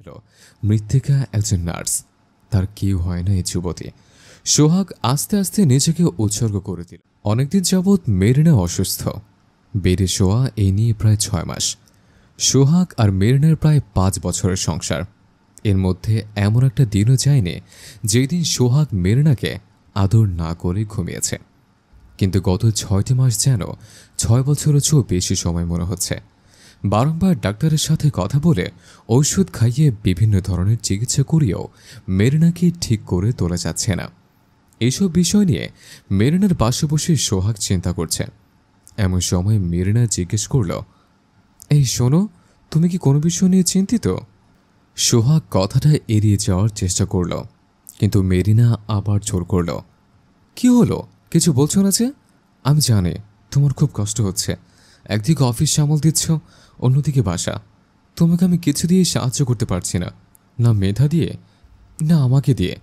হলো মৃত্তিকা একজন নার্স। তার কেউ হয় না এই যুবতী। সোহাগ আস্তে আস্তে নিজেকে উৎসর্গ করে দিল। অনেকদিন যাবৎ মেরিনা অসুস্থ। বেডে শোয়া এই নিয়ে প্রায় 6 মাস। সোহাগ আর মেরিনার প্রায় 5 বছরের সংসার। এর মধ্যে এমন একটা দিনও যায়নি যেই দিন সোহাগ মেরিনাকে আদর না করে ঘুমিয়েছে। কিন্তু গত 6টি মাস যেন 6 বছরের চেয়েও বেশি সময় মনে হচ্ছে। বারংবার ডাক্তারের সাথে কথা বলে ঔষধ খাইয়ে বিভিন্ন ধরনের চিকিৎসা করিয়েও মেরিনাকে ঠিক করে তোলা যাচ্ছে না। এইসব বিষয় নিয়ে মেরিনার পাশে বসে সোহাগ চিন্তা করছে। এমন সময় মেরিনা জিজ্ঞেস করল, এই শোনো, তুমি কি কোনো বিষয় নিয়ে চিন্তিত? সোহাগ কথাটা এড়িয়ে যাওয়ার চেষ্টা করল, কিন্তু মেরিনা আবার জোর করল। কি হলো, কিছু বলছো না যে? আমি জানি তোমার খুব কষ্ট হচ্ছে। একদিকে অফিস সামাল দিচ্ছ, অন্যদিকে বাসা। তোমাকে আমি কিছু দিয়ে সাহায্য করতে পারছি না, না মেধা দিয়ে না আমাকে দিয়ে।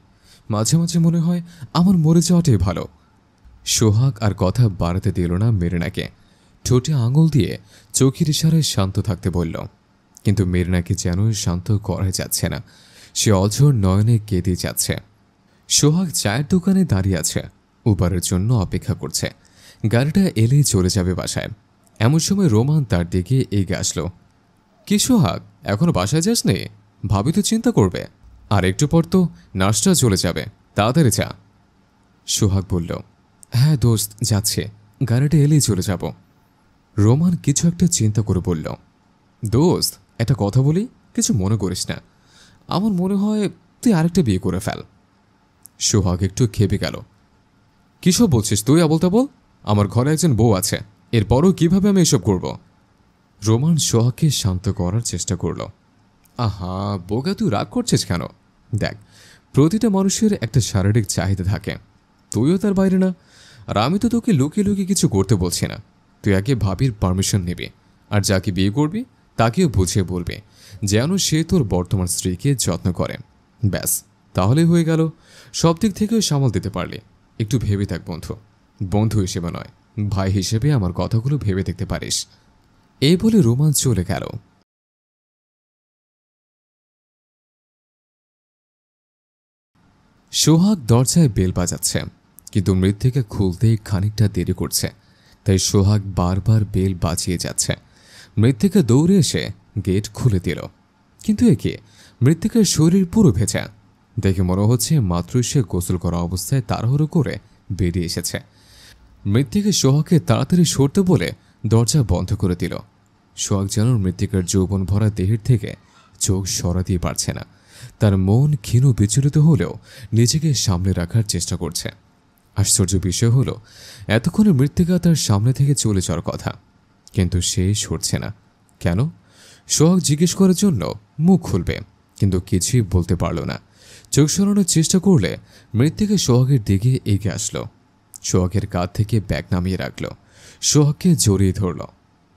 মাঝে মাঝে মনে হয় আমার মরে যাওয়াটাই ভালো। সোহাগ আর কথা বাড়াতে দিল না মেরিনাকে। ঠোঁটে আঙুল দিয়ে চোখের ইশারায় শান্ত থাকতে বলল, কিন্তু মেরিনাকে যেন শান্ত করা যাচ্ছে না। সে অঝোর নয়নে কেঁদে যাচ্ছে। সোহাগ চায়ের দোকানে দাঁড়িয়ে আছে, উবারের জন্য অপেক্ষা করছে। গাড়িটা এলেই চলে যাবে বাসায়। এমন সময় রোমান তার দিকে এগিয়ে আসলো। কি সোহাগ, এখনো বাসায় যাসনি? ভাবি তো চিন্তা করবে। আর একটু পর তো নার্সটা চলে যাবে, তাড়াতাড়ি যা। সোহাগ বলল, হ্যাঁ দোস্ত, যাচ্ছে। গাড়িটা এলেই চলে যাব। রোমান কিছু একটা চিন্তা করে বলল, দোস্ত একটা কথা বলি, কিছু মনে করিস না। আমার মনে হয় তুই আরেকটা বিয়ে করে ফেল। সোহাগ একটু খেপে গেল। কিসব বলছিস তুই আবল তাবল? আমার ঘরে একজন বউ আছে, এরপরও কিভাবে আমি এসব করব? রোমান সোহাগকে শান্ত করার চেষ্টা করল। আহা বোকা, তুই রাগ করছিস কেন? দেখ, প্রতিটা মানুষের একটা শারীরিক চাহিদা থাকে, তুইও তার বাইরে না। আর আমি তো তোকে লুকিয়ে লুকিয়ে কিছু করতে বলছি না। তুই আগে ভাবির পারমিশন নিবি, আর যাকে বিয়ে করবি তাকেও বুঝিয়ে বলবি যেন সে তোর বর্তমান স্ত্রীকে যত্ন করে। ব্যাস, তাহলেই হয়ে গেল। সব দিক থেকেও সামাল দিতে পারলি। একটু ভেবে থাক বন্ধু, বন্ধু হিসেবে নয়, ভাই হিসেবে আমার কথাগুলো ভেবে দেখতে পারিস। এই বলে রোমান চলে গেল। সোহাগ দরজায় বেল বাজাচ্ছে, কিন্তু মৃত্তিকা খুলতেই খানিকটা দেরি করছে। তাই সোহাগ বারবার বেল বাজিয়ে যাচ্ছে। মৃত্তিকা দৌড়ে এসে গেট খুলে দিল। কিন্তু একে মৃত্তিকার শরীর পুরো ভেজা। দেখে মনে হচ্ছে মাত্রই সে গোসল করা অবস্থায় তাড়াহুড়ো করে বেরিয়ে এসেছে। মৃত্তিকা সোহাগকে তাড়াতাড়ি সরতে বলে দরজা বন্ধ করে দিল। সোহাগ যেন মৃত্তিকার যৌবন ভরা দেহের থেকে চোখ সরাতেই পারছে না। তার মন ক্ষীণ বিচলিত হলেও নিজেকে সামলে রাখার চেষ্টা করছে। আশ্চর্য বিষয় হলো, এতক্ষণে মৃত্তিকা তার সামনে থেকে চলে যাওয়ার কথা, কিন্তু সে সরছে না কেন? সোহাগ জিজ্ঞেস করার জন্য মুখ খুলবে, কিন্তু কিছুই বলতে পারল না। চোখ সরানোর চেষ্টা করলে মৃত্তিকা সোহাগের দিকে এগিয়ে আসলো। সোহাগের কাঁধ থেকে ব্যাগ নামিয়ে রাখল, সোহাগকে জড়িয়ে ধরল।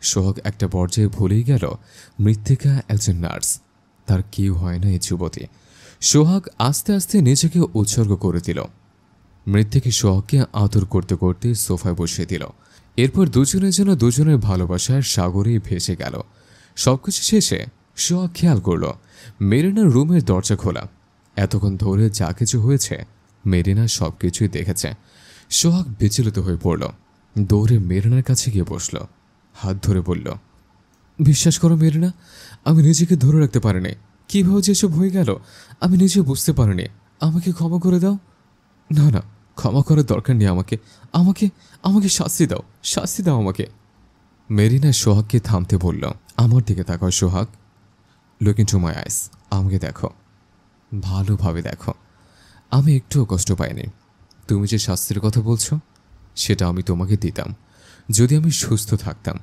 সোহাগ একটা পর্যায়ে ভুলেই গেল মৃত্তিকা একজন নার্স। তার কেউ হয় না এই যুবতী। সোহাগ আস্তে আস্তে নিজেকে উৎসর্গ করে দিল। মৃত্তিকা সোহাগকে আদর করতে করতে সোফায় বসিয়ে দিল। এরপর দুজনের জন্য দুজনের ভালোবাসার সাগরেই ভেসে গেল। সবকিছু শেষে সোহাগ খেয়াল করল মেরিনার রুমের দরজা খোলা। এতক্ষণ ধরে যা কিছু হয়েছে মেরিনা সবকিছুই দেখেছে। সোহাগ বিচলিত হয়ে পড়ল, দৌড়ে মেরিনার কাছে গিয়ে বসল, হাত ধরে বলল, বিশ্বাস করো মেরিনা, আমি নিজেকে ধরে রাখতে পারিনি। কীভাবে যেসব হয়ে গেল আমি নিজে বুঝতে পারিনি। আমাকে ক্ষমা করে দাও। না না, ক্ষমা করার দরকার নেই। আমাকে আমাকে আমাকে শাস্তি দাও, শাস্তি দাও আমাকে। মেরিনা সোহাগকে থামতে বলল, আমার দিকে তাকাও সোহাগ, লুক ইনটু মাই আইস। আমাকে দেখো, ভালোভাবে দেখো। আমি একটুও কষ্ট পাইনি। তুমি যে শাস্তির কথা বলছো সেটা আমি তোমাকে দিতাম যদি আমি সুস্থ থাকতাম,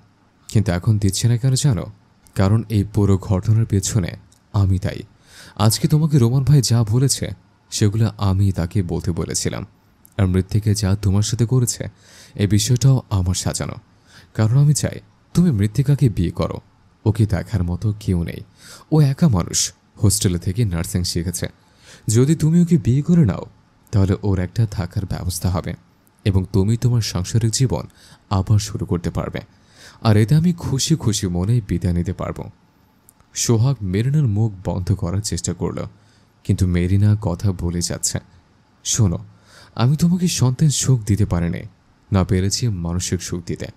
কিন্তু এখন দিচ্ছে না কেন জানো? কারণ এই পুরো ঘটনার পেছনে আমি দায়ী। আজকে তোমাকে রোমান ভাই যা বলেছে সেগুলো আমি তাকে বলতে বলেছিলাম। আর মৃত্তিকা যা তোমার সাথে করেছে এই বিষয়টাও আমার সাজানো। কারণ আমি চাই তুমি মৃত্তিকাকে বিয়ে করো। ওকে দেখার মতো কেউ নেই, ও একা মানুষ, হোস্টেলে থেকে নার্সিং শিখেছে। যদি তুমি ওকে বিয়ে করে নাও তাহলে ওর একটা থাকার ব্যবস্থা হবে এবং তুমি তোমার সাংসারিক জীবন আবার শুরু করতে পারবে। আর এতে আমি খুশি খুশি মনে বিদায় নিতে পারবো। সোহাগ মেরিনার মুখ বন্ধ করার চেষ্টা করল, কিন্তু মেরিনা কথা বলে যাচ্ছে। শোনো, আমি তোমাকে সন্তান সুখ দিতে পারিনি, না পেরেছি মানসিক সুখ দিতে,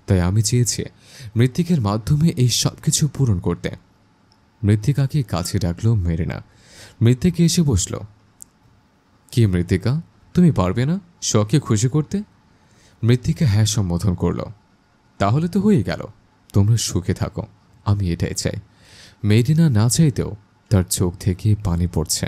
তাই আমি চেয়েছি মৃত্তিকার মাধ্যমে এই সব কিছু পূরণ করতে। মৃত্তিকাকে কাছে ডাকলো মেরিনা। মৃত্তিকা এসে বসল। কি মৃত্তিকা, তুমি পারবে না শখকে খুশি করতে? মৃত্তিকা হ্যাঁ সম্বোধন করল। তাহলে তো হয়ে গেল, তোমরা সুখে থাকো, আমি এটাই চাই। মেরিনা না চাইতেও তার চোখ থেকে পানি পড়ছে।